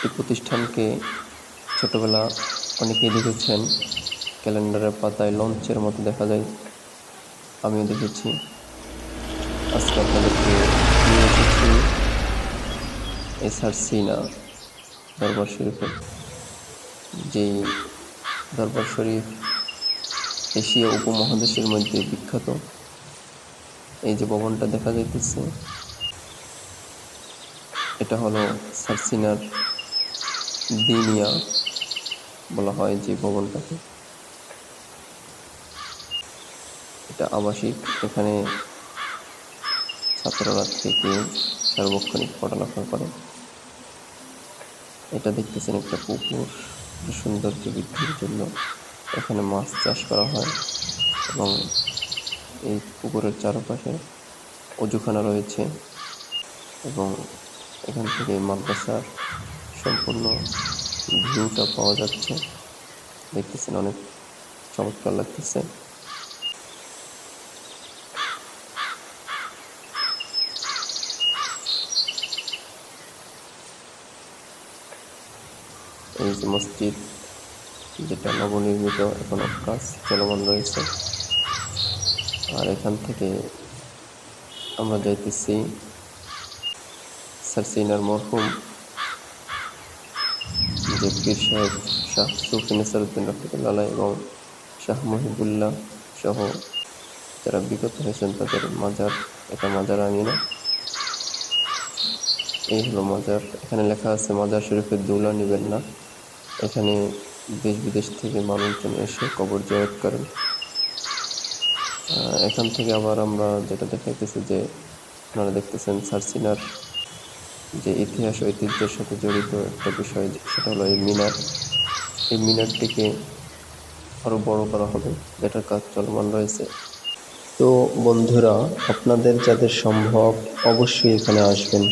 এই প্রতিষ্ঠানকে ছোটবেলা অনেকেই দেখেছেন, ক্যালেন্ডারের পাতায় লঞ্চের মতো দেখা যায়, আমিও দেখেছি। আজকে আপনাদেরকে নিয়ে এসেছি এই সারসিনা দরবার শরীফে। যেই দরবার শরীফ এশিয়া উপমহাদেশের মধ্যে বিখ্যাত। এই যে ভবনটা দেখা যাইতেছে, এটা হলো সারসিনার দিনিয়া বলা হয় যে ভবনটাকে। এটা আবাসিক, এখানে ছাত্ররা থেকে সার্বক্ষণিক পড়ালেখা করে। এটা দেখতেছেন একটা পুকুর, সৌন্দর্য বৃদ্ধির জন্য এখানে মাছ চাষ করা হয় এবং এই পুকুরের চারপাশে অজুখানা রয়েছে এবং এখান থেকে মাদ্রাসার সম্পূর্ণ ভিউটা পাওয়া যাচ্ছে। দেখতেছেন অনেক চমৎকার লাগতেছে। এই যে মসজিদ, যেটা নবনির্মিত, এখনো কাজ চলমান রয়েছে। আর এখান থেকে আমরা যাইতেছি সারসিনার মরহুম যে পীর সাহেব শাহ সুফি নেসারউদ্দিন রহমতুল্লাহ আলাইহি এবং শাহ মহিবুল্লাহ সহ যারা বিগত হয়েছেন তাদের মাজার। এটা মাজার আমিনা। এই হলো মাজার। এখানে লেখা আছে মাজার শরীফের দৌলা নেবেন না। এখানে দেশ বিদেশ থেকে মানুষজন এসে কবর জিয়ারত করেন। এখান থেকে আবার আমরা যেটা দেখাইতেছি যে আপনারা দেখতেছেন সারসিনার যে ইতিহাস ঐতিহ্যের সাথে জড়িত একটা বিষয়, সেটা হলো এই মিনার। এই মিনারটিকে আরো বড় করা হবে, যেটার কাজ চলমান রয়েছে। তো বন্ধুরা, আপনাদের যাদের সম্ভব অবশ্যই এখানে আসবেন।